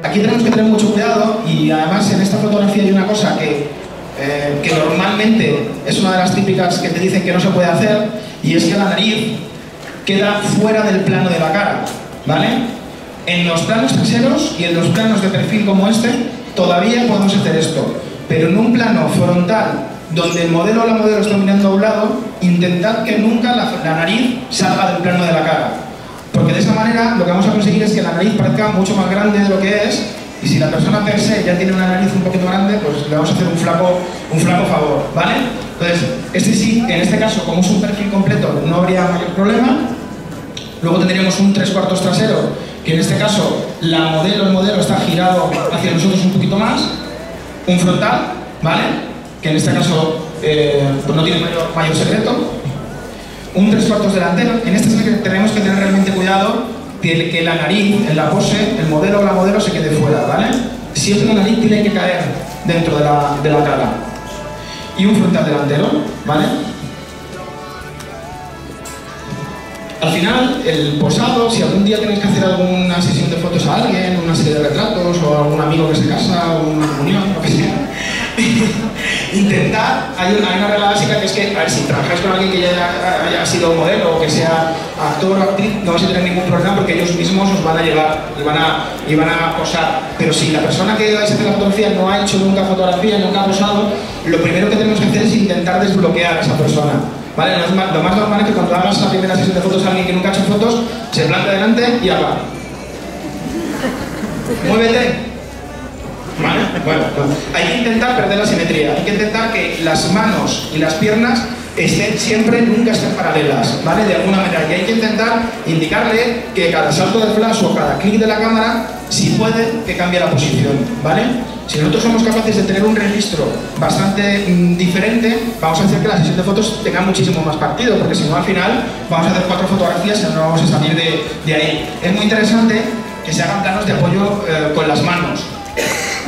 Aquí tenemos que tener mucho cuidado y además en esta fotografía hay una cosa que normalmente es una de las típicas que te dicen que no se puede hacer, y es que la nariz queda fuera del plano de la cara, ¿vale? En los planos traseros y en los planos de perfil como este todavía podemos hacer esto, pero en un plano frontal donde el modelo o la modelo está mirando a un lado, intentad que nunca la nariz salga del plano de la cara, porque de esa manera lo que vamos a conseguir es que la nariz parezca mucho más grande de lo que es, y si la persona per se ya tiene una nariz un poquito grande, pues le vamos a hacer un flaco favor, ¿vale? Entonces, este sí, en este caso, como es un perfil completo, no habría mayor problema. Luego tendríamos un 3/4 trasero, que en este caso el modelo está girado hacia nosotros un poquito más. Un frontal, ¿vale? Que en este caso pues no tiene mayor secreto. Un 3/4 delantero. En este sí que tenemos que tener realmente cuidado de que la nariz, en la pose, el modelo o la modelo se quede fuera, ¿vale? Siempre la nariz tiene que caer dentro de la cara. Y un frontal delantero, ¿vale? Al final, el posado, si algún día tenéis que hacer alguna sesión de fotos a alguien, una serie de retratos, o algún amigo que se casa, o una reunión, lo que sea, intentad, hay una regla básica que es que, a ver, si trabajáis con alguien que ya haya sido modelo o que sea actor o actriz, no vais a tener ningún problema porque ellos mismos os van a llevar y van a posar. Pero si la persona que vais a hacer la fotografía no ha hecho nunca fotografía, nunca ha posado, lo primero que tenemos que hacer es intentar desbloquear a esa persona. ¿Vale? Lo más normal es que cuando hagas la primera sesión de fotos a alguien que nunca ha hecho fotos, se planta delante y haga. Muévete. ¿Vale? Bueno, hay que intentar perder la simetría, hay que intentar que las manos y las piernas nunca estén paralelas, ¿vale? De alguna manera, y hay que intentar indicarle que cada salto de flash o cada clic de la cámara, si puede, que cambie la posición, ¿vale? Si nosotros somos capaces de tener un registro bastante diferente, vamos a hacer que la sesión de fotos tenga muchísimo más partido, porque si no al final vamos a hacer 4 fotografías y no vamos a salir de ahí. Es muy interesante que se hagan planos de apoyo con las manos.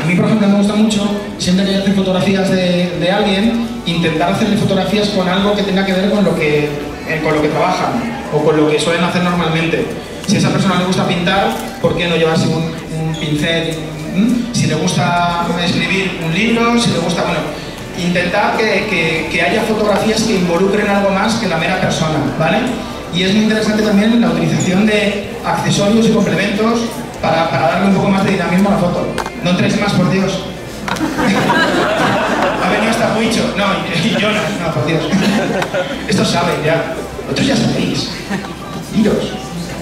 A mí, por ejemplo, me gusta mucho, siempre que hacer fotografías de alguien, intentar hacerle fotografías con algo que tenga que ver con lo que trabajan o con lo que suelen hacer normalmente. Si a esa persona le gusta pintar, ¿por qué no llevarse un pincel? Si le gusta escribir un libro, si le gusta, bueno, intentar que haya fotografías que involucren algo más que la mera persona, ¿vale? Y es muy interesante también la utilización de accesorios y complementos para darle un poco más de dinamismo a la foto. No entréis más, por Dios. Ha venido hasta Huicho. No, y Jonas. No, por Dios. Estos saben ya. Vosotros ya sabéis. Iros.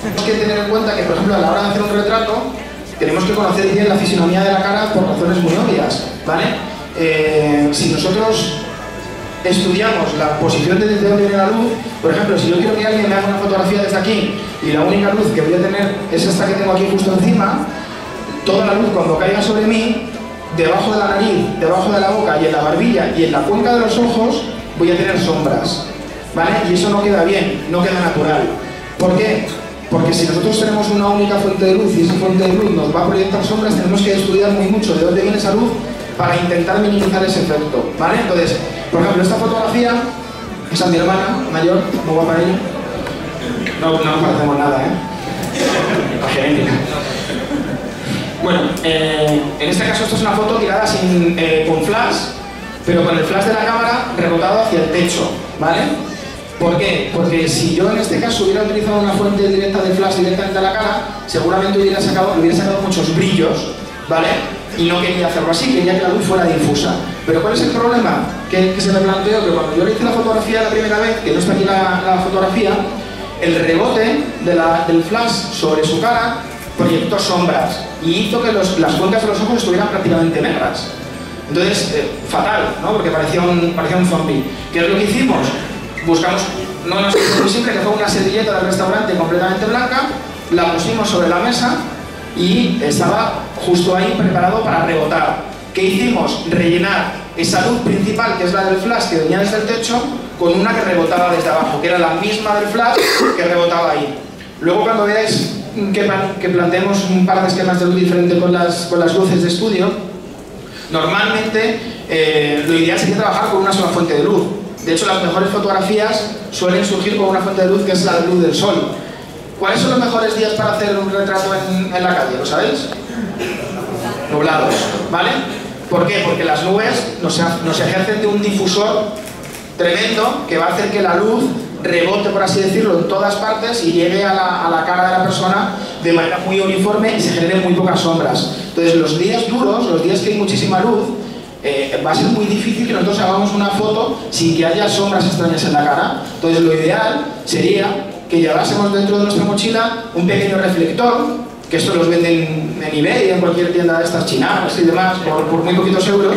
Tenemos que tener en cuenta que, por ejemplo, a la hora de hacer un retrato, tenemos que conocer bien la fisionomía de la cara por razones muy obvias, ¿vale? Si nosotros estudiamos la posición de desde donde viene la luz, por ejemplo, si yo quiero que alguien me haga una fotografía desde aquí y la única luz que voy a tener es esta que tengo aquí justo encima, toda la luz cuando caiga sobre mí, debajo de la nariz, debajo de la boca y en la barbilla y en la cuenca de los ojos, voy a tener sombras, ¿vale? Y eso no queda bien, no queda natural. ¿Por qué? Porque si nosotros tenemos una única fuente de luz y esa fuente de luz nos va a proyectar sombras, tenemos que estudiar muy mucho de dónde viene esa luz para intentar minimizar ese efecto, ¿vale? Entonces, por ejemplo, esta fotografía, esa es mi hermana mayor, muy guapa ella. No nos parecemos nada, ¿eh? Genética. Bueno, en este caso esto es una foto tirada con flash, pero con el flash de la cámara rebotado hacia el techo, ¿vale? ¿Por qué? Porque si yo en este caso hubiera utilizado una fuente directa de flash directamente a la cara, seguramente hubiera sacado muchos brillos, ¿vale? Y no quería hacerlo así, quería que la luz fuera difusa. Pero ¿cuál es el problema? Que se me planteó que cuando yo le hice la fotografía la primera vez, que no está aquí la fotografía, el rebote del flash sobre su cara proyectó sombras y hizo que las cuencas de los ojos estuvieran prácticamente negras. Entonces, fatal, ¿no? Porque parecía un zombie. ¿Qué es lo que hicimos? Buscamos, no nos hizo muy simple, que fue una servilleta del restaurante completamente blanca, la pusimos sobre la mesa y estaba justo ahí preparado para rebotar. ¿Qué hicimos? Rellenar esa luz principal, que es la del flash que venía desde el techo, con una que rebotaba desde abajo, que era la misma del flash que rebotaba ahí. Luego, cuando veáis que planteemos un par de esquemas de luz diferente con las luces de estudio, normalmente lo ideal sería trabajar con una sola fuente de luz. De hecho, las mejores fotografías suelen surgir con una fuente de luz que es la luz del sol. ¿Cuáles son los mejores días para hacer un retrato en la calle? ¿Lo sabéis? nublados, ¿vale? ¿Por qué? Porque las nubes nos ejercen de un difusor tremendo que va a hacer que la luz rebote, por así decirlo, en todas partes y llegue a la cara de la persona de manera muy uniforme y se generen muy pocas sombras. Entonces, los días duros, los días que hay muchísima luz, va a ser muy difícil que nosotros hagamos una foto sin que haya sombras extrañas en la cara. Entonces, lo ideal sería que llevásemos dentro de nuestra mochila un pequeño reflector, que esto los venden en eBay, en cualquier tienda de estas chinas y demás, por muy poquitos euros,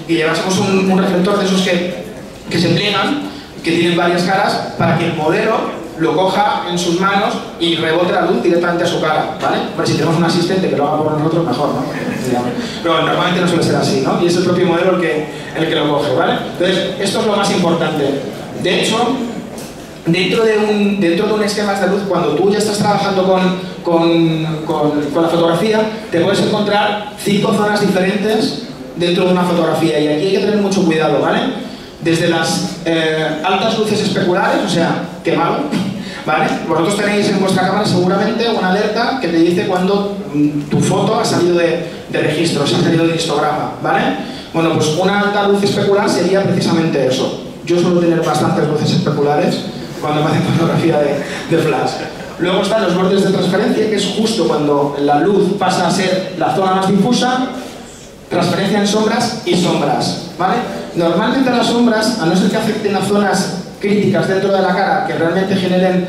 y llevásemos un reflector de esos que se pliegan, que tienen varias caras, para que el modelo lo coja en sus manos y rebote la luz directamente a su cara, ¿vale? Bueno, si tenemos un asistente que lo haga por nosotros, mejor, ¿no? Pero normalmente no suele ser así, ¿no? Y es el propio modelo el que lo coge, ¿vale? Entonces, esto es lo más importante. De hecho, dentro de un esquema de luz, cuando tú ya estás trabajando con la fotografía, te puedes encontrar 5 zonas diferentes dentro de una fotografía, y aquí hay que tener mucho cuidado, ¿vale? Desde las altas luces especulares, o sea, qué malo, ¿vale? Vosotros tenéis en vuestra cámara seguramente una alerta que te dice cuando tu foto ha salido de registro, se ha salido de histograma, ¿vale? Bueno, pues una alta luz especular sería precisamente eso. Yo suelo tener bastantes luces especulares cuando me hacen fotografía de flash. Luego están los bordes de transferencia, que es justo cuando la luz pasa a ser la zona más difusa, transferencia en sombras y sombras, ¿vale? Normalmente las sombras, a no ser que afecten a zonas críticas dentro de la cara, que realmente generen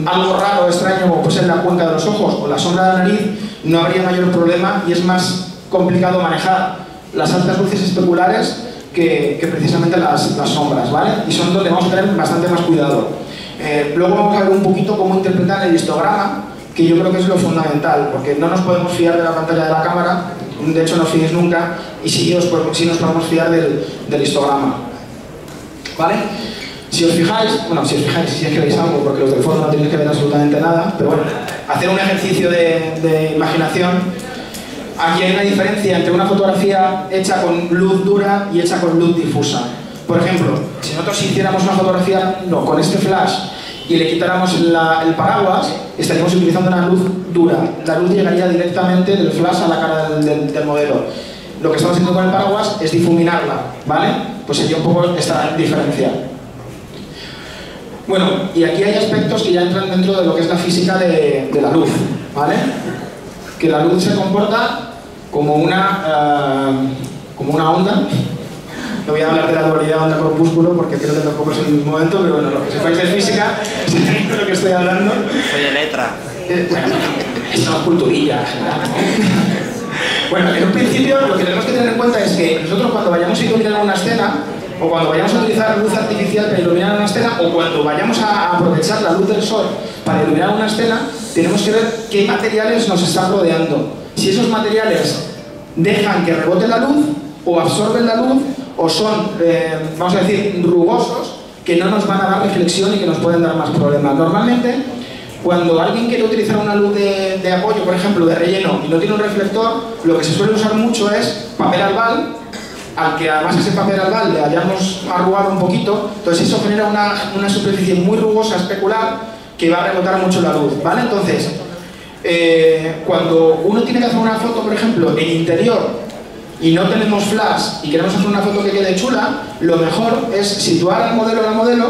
algo raro o extraño, como puede ser la cuenca de los ojos o la sombra de la nariz, no habría mayor problema, y es más complicado manejar las altas luces especulares que precisamente las sombras, ¿vale? Y son donde vamos a tener bastante más cuidado. Luego vamos a ver un poquito cómo interpretar el histograma, que yo creo que es lo fundamental, porque no nos podemos fiar de la pantalla de la cámara, de hecho no os fiéis nunca, y sí nos podemos fiar del histograma, ¿vale? Si os fijáis, si es que veis algo, porque los del fondo no tenéis que ver absolutamente nada, pero bueno, hacer un ejercicio de imaginación. Aquí hay una diferencia entre una fotografía hecha con luz dura y hecha con luz difusa. Por ejemplo, si nosotros hiciéramos una fotografía con este flash y le quitáramos el paraguas, estaríamos utilizando una luz dura. La luz llegaría directamente del flash a la cara del modelo. Lo que estamos haciendo con el paraguas es difuminarla, ¿vale? Pues sería un poco esta diferencia. Bueno, y aquí hay aspectos que ya entran dentro de lo que es la física de la luz, ¿vale? Que la luz se comporta como una onda. No voy a hablar de la dualidad onda-corpúsculo porque creo que tampoco es el momento, pero bueno, lo que sepáis de física, sabéis de lo que estoy hablando. Soy de letra. Bueno, eso es culturilla en general, ¿no? Bueno, en un principio lo que tenemos que tener en cuenta es que nosotros cuando vayamos a iluminar una escena, o cuando vayamos a utilizar luz artificial para iluminar una escena, o cuando vayamos a aprovechar la luz del sol para iluminar una escena, tenemos que ver qué materiales nos están rodeando. Si esos materiales dejan que rebote la luz, o absorben la luz, o son, vamos a decir, rugosos, que no nos van a dar reflexión y que nos pueden dar más problemas. Normalmente, cuando alguien quiere utilizar una luz de apoyo, por ejemplo, de relleno, y no tiene un reflector, lo que se suele usar mucho es papel albal, al que además ese papel albal le hayamos arrugado un poquito, entonces eso genera una superficie muy rugosa, especular, que va a rebotar mucho la luz, ¿vale? Entonces, cuando uno tiene que hacer una foto, por ejemplo, en interior, y no tenemos flash y queremos hacer una foto que quede chula, lo mejor es situar al modelo o la modelo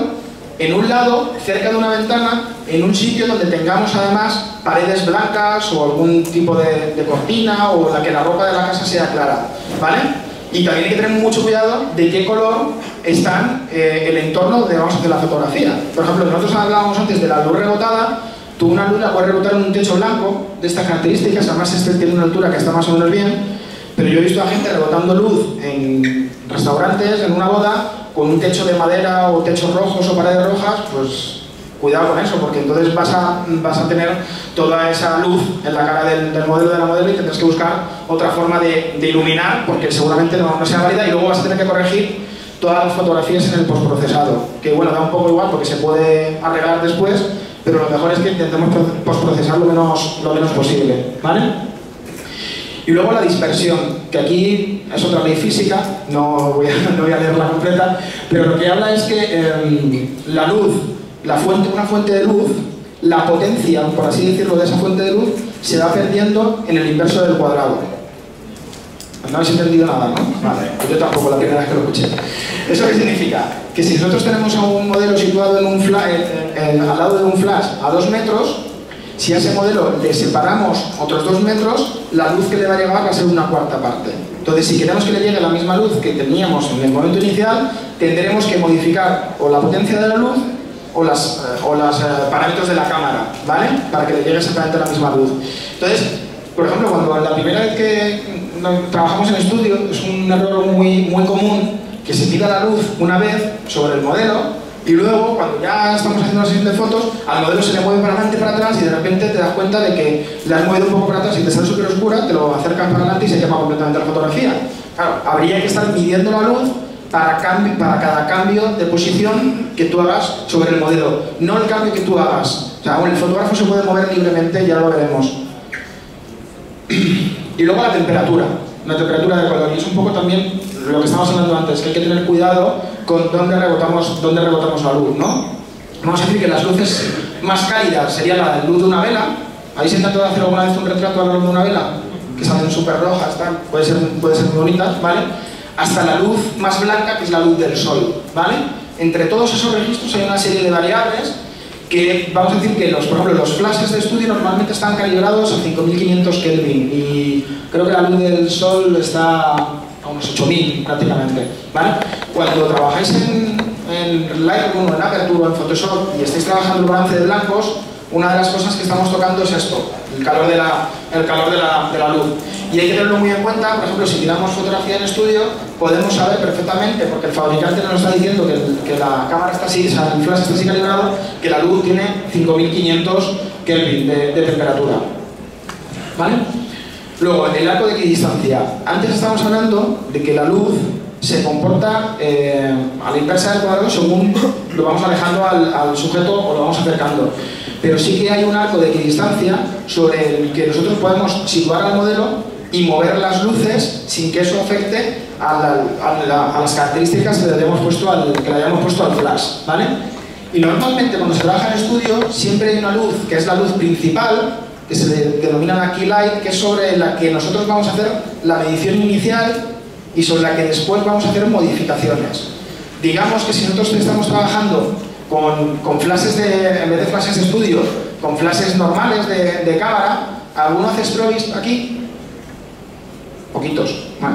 en un lado, cerca de una ventana, en un sitio donde tengamos además paredes blancas o algún tipo de cortina, o que la ropa de la casa sea clara, ¿vale? Y también hay que tener mucho cuidado de qué color está el entorno donde vamos a hacer la fotografía. Por ejemplo, nosotros hablábamos antes de la luz rebotada. Tú una luz la puedes rebotar en un techo blanco de estas características, además este tiene una altura que está más o menos bien. Pero yo he visto a gente rebotando luz en restaurantes, en una boda, con un techo de madera o techos rojos o paredes rojas, pues cuidado con eso, porque entonces vas a tener toda esa luz en la cara del modelo de la modelo y tendrás que buscar otra forma de iluminar, porque seguramente no sea válida, y luego vas a tener que corregir todas las fotografías en el postprocesado, que bueno, da un poco igual porque se puede arreglar después, pero lo mejor es que intentemos postprocesar lo menos posible, ¿vale? Y luego la dispersión, que aquí es otra ley física, no voy a leerla completa, pero lo que habla es que la luz, una fuente de luz, la potencia, por así decirlo, de esa fuente de luz, se va perdiendo en el inverso del cuadrado. No habéis entendido nada, ¿no? Vale, pues yo tampoco la primera vez que lo escuché. ¿Eso qué significa? Que si nosotros tenemos a un modelo situado en un al lado de un flash a 2 metros, si a ese modelo le separamos otros 2 metros, la luz que le va a llegar va a ser una cuarta parte. Entonces, si queremos que le llegue la misma luz que teníamos en el momento inicial, tendremos que modificar o la potencia de la luz o los parámetros de la cámara, ¿vale? Para que le llegue exactamente la misma luz. Entonces, por ejemplo, cuando la primera vez que trabajamos en estudio, es un error muy común que se pida la luz una vez sobre el modelo y luego, cuando ya estamos haciendo una sesión de fotos, al modelo se le mueve para adelante y para atrás y de repente te das cuenta de que le has movido un poco para atrás y te sale súper oscura, te lo acercas para adelante y se quema completamente la fotografía. Claro, habría que estar midiendo la luz para cada cambio de posición que tú hagas sobre el modelo, no el cambio que tú hagas. O sea, el fotógrafo se puede mover libremente, ya lo veremos. Y luego la temperatura de color, y es un poco también lo que estábamos hablando antes, que hay que tener cuidado con dónde rebotamos la luz, ¿no? Vamos a decir que las luces más cálidas sería la luz de una vela. ¿Habéis intentado hacer alguna vez un retrato a la luz de una vela? Que salen súper rojas, puede ser muy bonitas, ¿vale? Hasta la luz más blanca, que es la luz del sol, ¿vale? Entre todos esos registros hay una serie de variables que vamos a decir que por ejemplo, los flashes de estudio normalmente están calibrados a 5500 Kelvin y creo que la luz del sol está a unos 8000 prácticamente, ¿vale? Cuando trabajáis en Lightroom o en Aperture o en Photoshop y estáis trabajando el balance de blancos, una de las cosas que estamos tocando es esto, el calor de la luz. Y hay que tenerlo muy en cuenta. Por ejemplo, si tiramos fotografía en estudio, podemos saber perfectamente, porque el fabricante nos está diciendo que la cámara está así, o sea, el flash está así calibrado, que la luz tiene 5500 Kelvin de temperatura. ¿Vale? Luego, el arco de equidistancia. Antes estábamos hablando de que la luz se comporta a la inversa del cuadrado según lo vamos alejando al sujeto o lo vamos acercando. Pero sí que hay un arco de equidistancia sobre el que nosotros podemos situar al modelo y mover las luces sin que eso afecte a las características que le hayamos puesto al flash, ¿vale? Y normalmente cuando se trabaja en estudio siempre hay una luz que es la luz principal, que se denomina la key light, que es sobre la que nosotros vamos a hacer la medición inicial y sobre la que después vamos a hacer modificaciones. Digamos que si nosotros estamos trabajando con flashes en vez de flashes de estudio, con flashes normales de cámara, ¿alguno hace strobes aquí? Poquitos, ¿vale?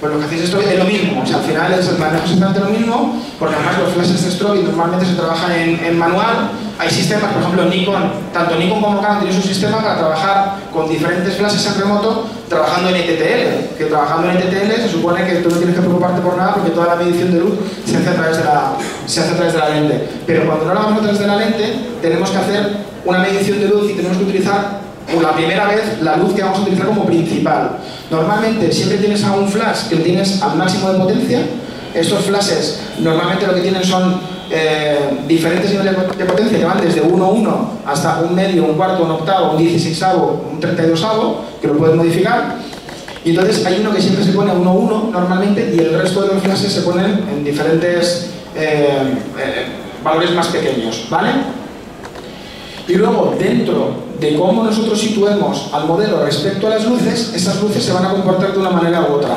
Pues lo que hacéis es lo mismo, o sea, al final el manejo es exactamente lo mismo, porque además los flashes de strobe normalmente se trabajan en manual. Hay sistemas, por ejemplo, tanto Nikon como Canon tienen su sistema para trabajar con diferentes flashes en remoto, trabajando en ETTL, que trabajando en ETTL se supone que tú no tienes que preocuparte por nada porque toda la medición de luz se hace a través de la lente. Pero cuando no lo hagamos a través de la lente, tenemos que hacer una medición de luz y tenemos que utilizar por la primera vez la luz que vamos a utilizar como principal. Normalmente siempre tienes a un flash que le tienes al máximo de potencia. Estos flashes normalmente lo que tienen son diferentes niveles de potencia que van desde 1.1 hasta un medio, un cuarto, un octavo, un 16avo, un 32avo, que lo puedes modificar. Y entonces hay uno que siempre se pone a 1.1 normalmente y el resto de los flashes se ponen en diferentes valores más pequeños, ¿vale? Y luego, dentro de cómo nosotros situemos al modelo respecto a las luces, esas luces se van a comportar de una manera u otra.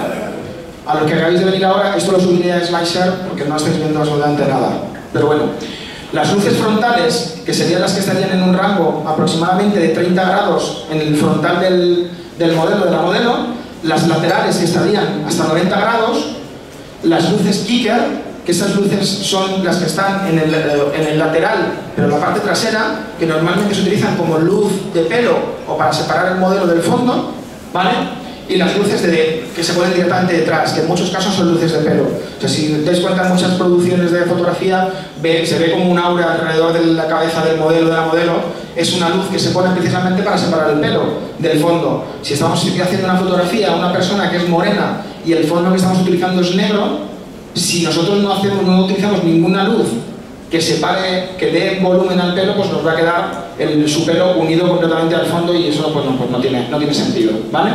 A lo que acabáis de venir ahora, esto lo subiré a SlideShare porque no estáis viendo absolutamente nada. Pero bueno, las luces frontales, que serían las que estarían en un rango aproximadamente de 30 grados en el frontal del modelo, de la modelo, las laterales que estarían hasta 90 grados, las luces kicker, que esas luces son las que están en el lateral, pero en la parte trasera, que normalmente se utilizan como luz de pelo o para separar el modelo del fondo, ¿vale? Y las luces que se ponen directamente detrás, que en muchos casos son luces de pelo. O sea, si os dais cuenta en muchas producciones de fotografía, se ve como un aura alrededor de la cabeza del modelo, de la modelo, es una luz que se pone precisamente para separar el pelo del fondo. Si estamos haciendo una fotografía a una persona que es morena y el fondo que estamos utilizando es negro, si nosotros no utilizamos ninguna luz que separe, que dé volumen al pelo, pues nos va a quedar su pelo unido completamente al fondo y eso pues no tiene sentido, ¿vale?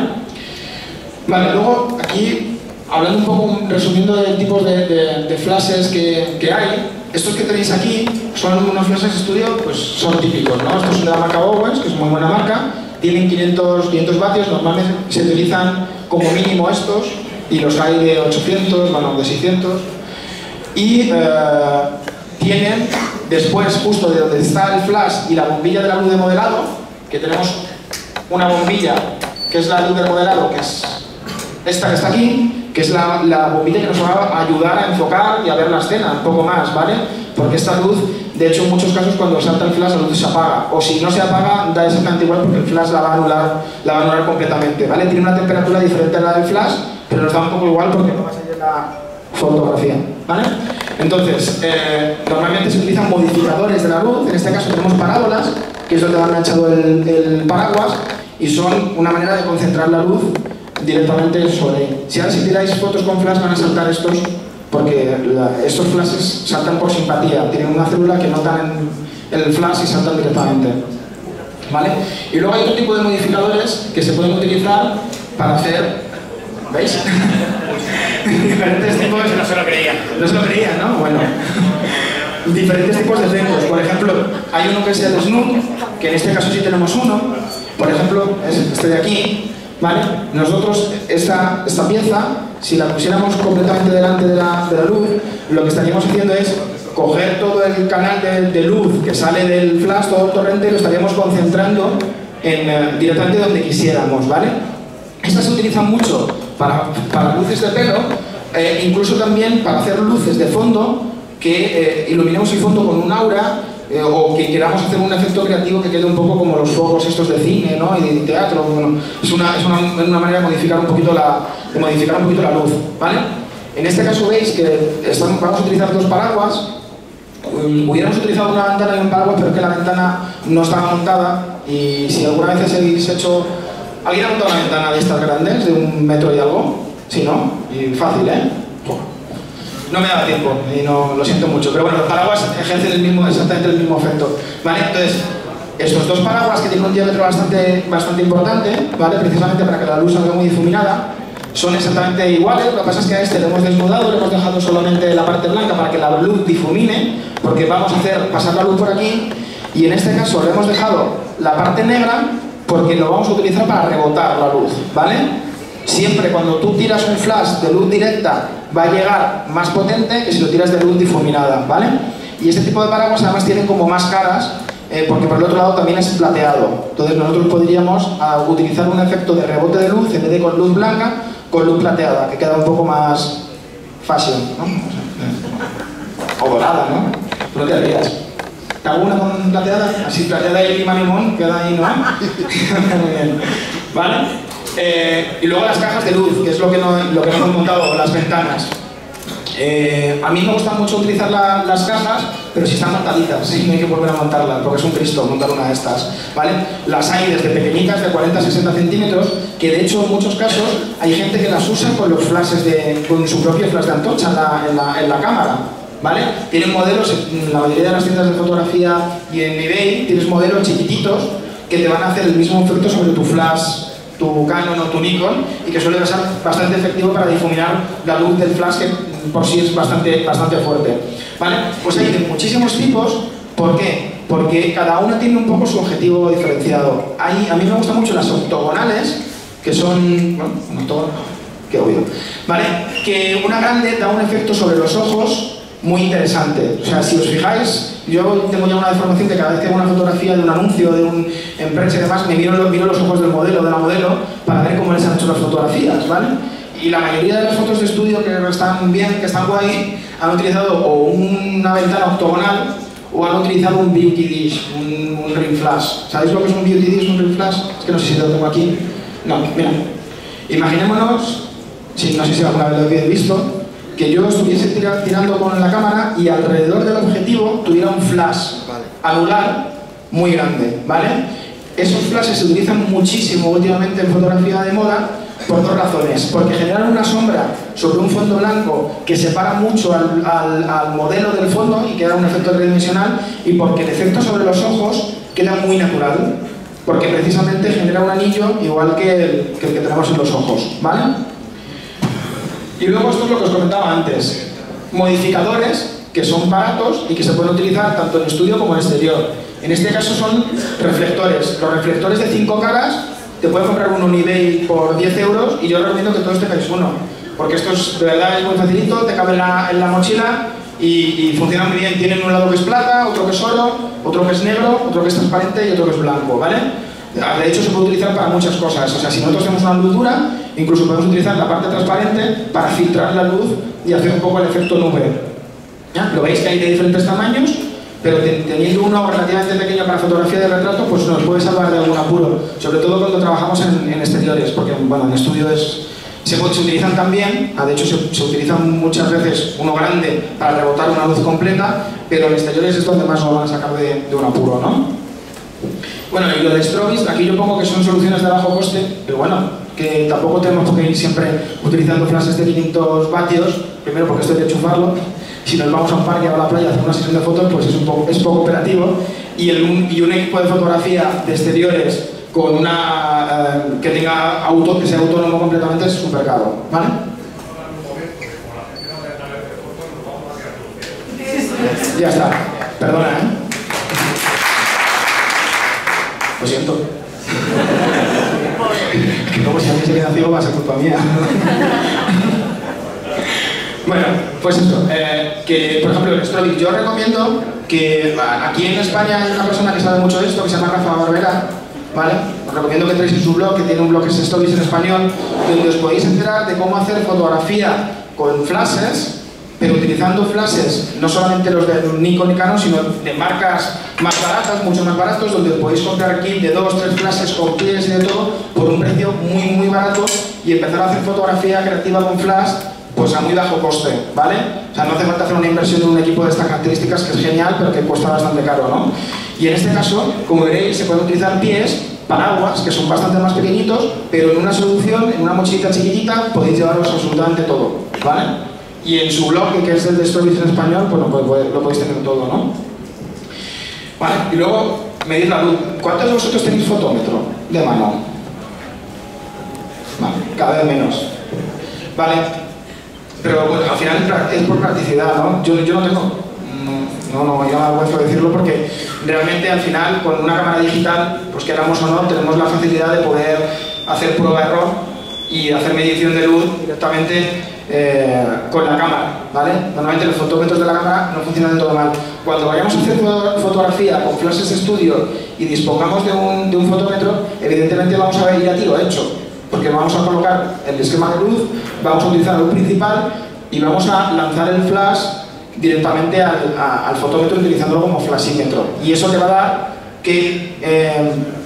Vale, luego aquí, hablando un poco, resumiendo de tipos de flashes que hay, estos que tenéis aquí son unos flashes de estudio, pues son típicos, ¿no? Estos son de la marca Bowens, que es muy buena marca, tienen 500 vatios, normalmente se utilizan como mínimo estos, y los hay de 800, bueno, de 600, y tienen después, justo de donde está el flash y la bombilla de la luz de modelado, que tenemos una bombilla que es la luz del modelado, que es esta que está aquí, que es la bombilla que nos va a ayudar a enfocar y a ver la escena un poco más, ¿vale? Porque esta luz, de hecho, en muchos casos cuando salta el flash la luz se apaga, o si no se apaga da exactamente igual porque el flash la va a anular completamente, ¿vale? Tiene una temperatura diferente a la del flash, pero nos da un poco igual porque no va a salir la fotografía, ¿vale? Entonces, normalmente se utilizan modificadores de la luz, en este caso tenemos parábolas, que es donde va enganchado el paraguas, y son una manera de concentrar la luz directamente sobre él. Si ahora si tiráis fotos con flash van a saltar estos, porque estos flashes saltan por simpatía, tienen una célula que notan el flash y saltan directamente, ¿vale? Y luego hay otro tipo de modificadores que se pueden utilizar para hacer, ¿veis? Diferentes tipos. No se lo creían. No se lo creían, ¿no? Bueno. Diferentes tipos de efectos. Por ejemplo, hay uno que es el snoop, que en este caso sí tenemos uno. Por ejemplo, es este de aquí, ¿vale? Nosotros, esta pieza, si la pusiéramos completamente delante de la luz, lo que estaríamos haciendo es coger todo el canal de luz que sale del flash, todo el torrente, lo estaríamos concentrando directamente donde quisiéramos, ¿vale? Estas se utilizan mucho para luces de pelo, incluso también para hacer luces de fondo que iluminemos el fondo con un aura, o que queramos hacer un efecto creativo que quede un poco como los fuegos estos de cine, ¿no? Y de teatro. Bueno, es una manera de modificar un poquito la luz, ¿vale? En este caso veis que vamos a utilizar dos paraguas. Hubiéramos utilizado una ventana y un paraguas, pero que la ventana no estaba montada, y si alguna vez habéis hecho... ¿Alguien ha montado una ventana de estas grandes, de 1 metro y algo? Sí, ¿no? Y fácil, ¿eh? No me da tiempo y no, lo siento mucho, pero bueno, los paraguas ejercen exactamente el mismo efecto, ¿vale? Entonces, estos dos paraguas que tienen un diámetro bastante importante, ¿vale? Precisamente para que la luz salga muy difuminada, son exactamente iguales. Lo que pasa es que a este lo hemos desnudado, le hemos dejado solamente la parte blanca para que la luz difumine, porque vamos a hacer pasar la luz por aquí, y en este caso le hemos dejado la parte negra porque lo vamos a utilizar para rebotar la luz, ¿vale? Siempre cuando tú tiras un flash de luz directa va a llegar más potente que si lo tiras de luz difuminada, ¿vale? Y este tipo de paraguas además tienen como más caras, porque por el otro lado también es plateado. Entonces nosotros podríamos utilizar un efecto de rebote de luz, en vez de con luz blanca, con luz plateada, que queda un poco más fashion, ¿no? O dorada, ¿no? No te harías. ¿Te hago una con plateada? Así plateada y lima limón, queda ahí, ¿no? Muy bien. ¿Vale? Y luego las cajas de luz, que es lo que no hemos montado, las ventanas. A mí me gusta mucho utilizar las cajas, pero si están montaditas, sí, no hay que volver a montarlas, porque es un Cristo montar una de estas, ¿vale? Las hay desde pequeñitas, de 40-60 centímetros, que de hecho en muchos casos hay gente que las usa con los flashes con su propio flash de antorcha en la cámara, ¿vale? Tienen modelos, en la mayoría de las tiendas de fotografía y en eBay, tienes modelos chiquititos que te van a hacer el mismo efecto sobre tu flash, tu Canon o tu Nikon, y que suele ser bastante efectivo para difuminar la luz del flash, que por sí es bastante fuerte, ¿vale? Pues hay de muchísimos tipos. ¿Por qué? Porque cada una tiene un poco su objetivo diferenciado. A mí me gustan mucho las octogonales, que son... bueno, un octógono, qué obvio, ¿vale? Que una grande da un efecto sobre los ojos muy interesante. O sea, si os fijáis, yo tengo ya una deformación que cada vez que hago una fotografía de un anuncio, de un empresa y demás, me miro los ojos del modelo, de la modelo, para ver cómo les han hecho las fotografías, ¿vale? Y la mayoría de las fotos de estudio que están bien, que están guay, han utilizado o una ventana octogonal o han utilizado un beauty dish, un ring flash. ¿Sabéis lo que es un beauty dish, un ring flash? Es que no sé si lo tengo aquí. No, mira. Imaginémonos, no sé si alguna vez lo habéis visto, que yo estuviese tirando con la cámara y alrededor del objetivo tuviera un flash anular muy grande, ¿vale? Esos flashes se utilizan muchísimo últimamente en fotografía de moda por dos razones. Porque generan una sombra sobre un fondo blanco que separa mucho al modelo del fondo y queda un efecto tridimensional, y porque el efecto sobre los ojos queda muy natural, porque precisamente genera un anillo igual que el que tenemos en los ojos, ¿vale? Y luego esto es lo que os comentaba antes, modificadores que son baratos y que se pueden utilizar tanto en estudio como en exterior. En este caso son reflectores. Los reflectores de 5 caras, te puedes comprar uno en eBay por 10 euros y yo recomiendo que todos tengáis uno. Porque esto es, de verdad es muy facilito, te cabe en la mochila y funciona muy bien. Tienen un lado que es plata, otro que es oro, otro que es negro, otro que es transparente y otro que es blanco, ¿vale? De hecho se puede utilizar para muchas cosas. O sea, si nosotros tenemos una luz dura, incluso podemos utilizar la parte transparente para filtrar la luz y hacer un poco el efecto nube. ¿Ya? Lo veis que hay de diferentes tamaños, pero teniendo uno relativamente pequeño para fotografía de retrato, pues nos puede salvar de algún apuro, sobre todo cuando trabajamos en exteriores, porque bueno, en estudio se utilizan también, de hecho se utilizan muchas veces uno grande para rebotar una luz completa, pero en exteriores es donde más nos van a sacar de un apuro, ¿no? Bueno, y lo de strobis, aquí yo pongo que son soluciones de bajo coste, pero bueno, que tampoco tenemos por qué ir siempre utilizando flashes de 500 vatios, primero porque esto hay que enchufarlo. Si nos vamos a un parque o a la playa a hacer una sesión de fotos, pues es poco operativo. Y un equipo de fotografía de exteriores con una que sea autónomo completamente es súper caro, ¿vale? Ya está. Perdona, ¿eh? Lo siento. Que luego si alguien se queda ciego va a ser culpa mía. Bueno, pues eso, que por ejemplo el strobing, yo recomiendo que aquí en España hay una persona que sabe mucho de esto, que se llama Rafa Barbera, ¿vale? Os recomiendo que entréis en su blog, que tiene un blog que es Strobis en español, donde os podéis enterar de cómo hacer fotografía con flashes, pero utilizando flashes, no solamente los de Nikon y Canon, sino de marcas más baratas, mucho más baratos, donde podéis comprar kit de 2 o 3 flashes con pies y de todo, por un precio muy barato, y empezar a hacer fotografía creativa con flash, pues a muy bajo coste, ¿vale? O sea, no hace falta hacer una inversión en un equipo de estas características, que es genial, pero que cuesta bastante caro, ¿no? Y en este caso, como veréis, se pueden utilizar pies, paraguas, que son bastante más pequeñitos, pero en una solución, en una mochilita chiquitita, podéis llevaros absolutamente todo, ¿vale? Y en su blog, que es el de Strobis en español, pues lo podéis tener todo, ¿no? Vale, y luego medir la luz. ¿Cuántos de vosotros tenéis fotómetro de mano? Vale, cada vez menos. Vale, pero bueno, al final es por practicidad, ¿no? Yo no tengo. No, yo me avergüenzo de decirlo porque realmente al final con una cámara digital, pues queramos o no, tenemos la facilidad de poder hacer prueba-error y hacer medición de luz directamente con la cámara, ¿vale? Normalmente los fotómetros de la cámara no funcionan del todo mal. Cuando vayamos a hacer fotografía con flashes estudio y dispongamos de un fotómetro, evidentemente vamos a ver ya tiro hecho, porque vamos a colocar el esquema de luz, vamos a utilizar la luz principal y vamos a lanzar el flash directamente al fotómetro utilizándolo como flashímetro. Y eso te va a dar qué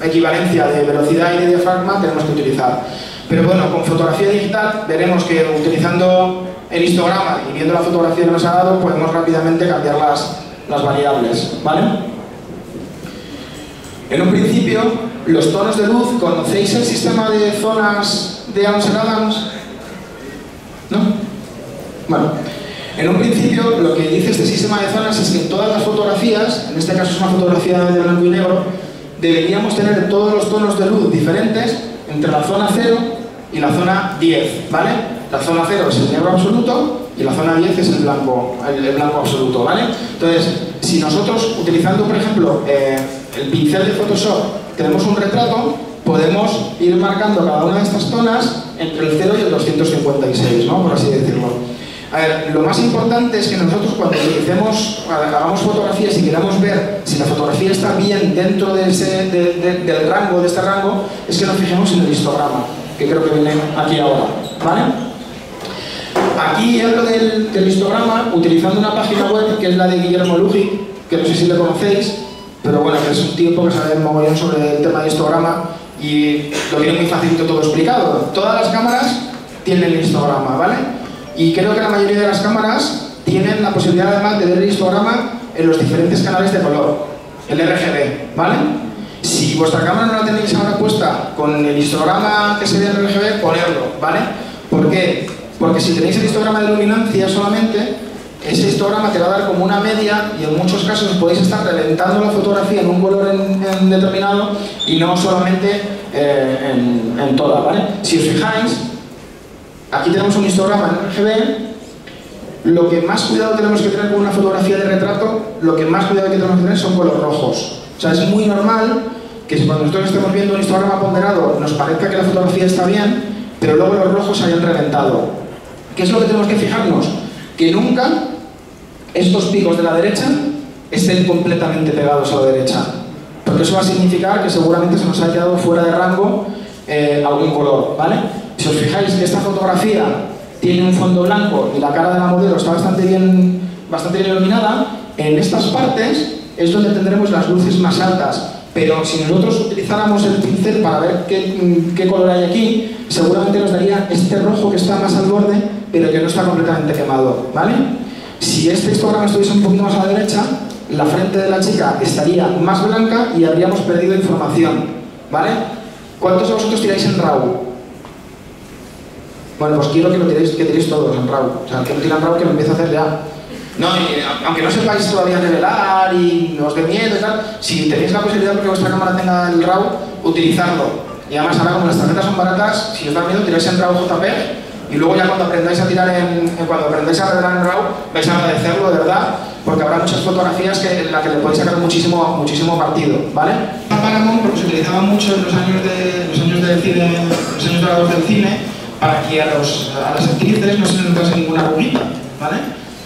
equivalencia de velocidad y de diafragma tenemos que utilizar. Pero bueno, con fotografía digital veremos que utilizando el histograma y viendo la fotografía que nos ha dado, podemos rápidamente cambiar las variables, ¿vale? En un principio, los tonos de luz, ¿conocéis el sistema de zonas de Ansel Adams? ¿No? Bueno, en un principio lo que dice este sistema de zonas es que en todas las fotografías, en este caso es una fotografía de blanco y negro, deberíamos tener todos los tonos de luz diferentes entre la zona 0 y la zona 10, ¿vale? La zona 0 es el negro absoluto y la zona 10 es el blanco absoluto, ¿vale? Entonces, si nosotros, utilizando por ejemplo el pincel de Photoshop, tenemos un retrato, podemos ir marcando cada una de estas zonas entre el 0 y el 256, ¿no? Por así decirlo. A ver, lo más importante es que nosotros cuando hagamos fotografías y queramos ver si la fotografía está bien dentro de del rango, de este rango, es que nos fijemos en el histograma, que creo que viene aquí ahora, ¿vale? Aquí hablo del histograma utilizando una página web que es la de Guillermo Lujic, que no sé si le conocéis, pero bueno, que es un tipo que sabe mogollón sobre el tema de histograma y lo tiene muy facilito todo explicado. Todas las cámaras tienen el histograma, ¿vale? Y creo que la mayoría de las cámaras tienen la posibilidad además de ver el histograma en los diferentes canales de color, el RGB, ¿vale? Si vuestra cámara no la tenéis ahora puesta con el histograma que se ve en RGB, ponerlo, ¿vale? ¿Por qué? Porque si tenéis el histograma de luminancia solamente, ese histograma te va a dar como una media y en muchos casos podéis estar reventando la fotografía en un color en determinado y no solamente en toda, ¿vale? Si os fijáis, aquí tenemos un histograma en RGB. Lo que más cuidado tenemos que tener con una fotografía de retrato, lo que más cuidado que tenemos que tener son con los rojos, O sea, es muy normal que si cuando nosotros estemos viendo un histograma ponderado nos parezca que la fotografía está bien, pero luego los rojos se hayan reventado. ¿Qué es lo que tenemos que fijarnos? Que nunca estos picos de la derecha estén completamente pegados a la derecha, porque eso va a significar que seguramente se nos ha quedado fuera de rango algún color, ¿vale? Si os fijáis que esta fotografía tiene un fondo blanco y la cara de la modelo está bastante bien iluminada, en estas partes es donde tendremos las luces más altas, pero si nosotros utilizáramos el pincel para ver qué color hay aquí, seguramente nos daría este rojo que está más al borde, pero que no está completamente quemado, ¿vale? Si este histograma estuviese un poquito más a la derecha, la frente de la chica estaría más blanca y habríamos perdido información, ¿vale? ¿Cuántos de vosotros tiráis en RAW? Bueno, pues quiero que tiréis todos en RAW. O sea, el que no tira en RAW que lo empiece a hacer ya. No, aunque no sepáis todavía revelar y os dé miedo y tal, si tenéis la posibilidad de que vuestra cámara tenga el RAW, utilizadlo. Y además ahora como las tarjetas son baratas, si os da miedo tiráis en RAW JPEG y luego ya cuando aprendáis a tirar cuando aprendáis a revelar en RAW vais a agradecerlo de verdad, porque habrá muchas fotografías en las que le podéis sacar muchísimo partido, ¿vale? Paramount porque se utilizaba mucho en los años dorados del cine para que a las actrices no se les notase ninguna arruguita, ¿vale?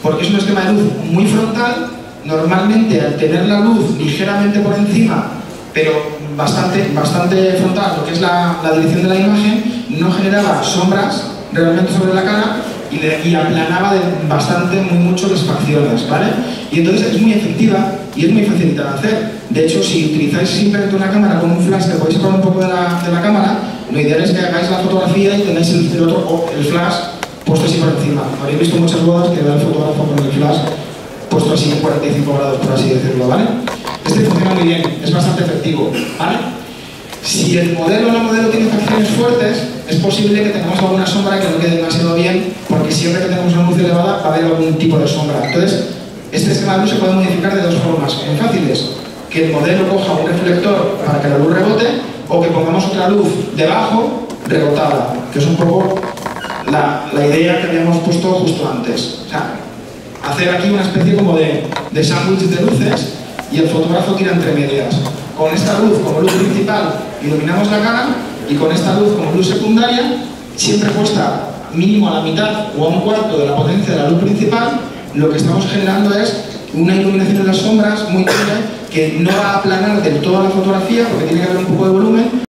Porque es un esquema de luz muy frontal, normalmente al tener la luz ligeramente por encima, pero bastante frontal, lo que es la dirección de la imagen, no generaba sombras realmente sobre la cara y aplanaba muy mucho las facciones, ¿vale? Y entonces es muy efectiva y es muy facilita de hacer. De hecho, si utilizáis simplemente una cámara con un flash que podéis sacar un poco de la cámara, lo ideal es que hagáis la fotografía y tengáis el flash puesto así por encima. Habréis visto muchas bodas que da el fotógrafo con el flash puesto así en 45 grados, por así decirlo, ¿vale? Este funciona muy bien, es bastante efectivo, ¿vale? Si el modelo o la modelo tiene facciones fuertes, es posible que tengamos alguna sombra que no quede demasiado bien, porque siempre que tenemos una luz elevada va a haber algún tipo de sombra. Entonces, este esquema de luz se puede modificar de dos formas muy fáciles. Que el modelo coja un reflector para que la luz rebote, o que pongamos otra luz debajo rebotada, que es un poco la idea que habíamos puesto justo antes. O sea, hacer aquí una especie como de sándwich de luces y el fotógrafo tira entre medias. Con esta luz como luz principal iluminamos la cara y con esta luz como luz secundaria, siempre puesta mínimo a la mitad o a un cuarto de la potencia de la luz principal, lo que estamos generando es una iluminación en las sombras muy clara que no va a aplanar del todo la fotografía porque tiene que haber un poco de volumen,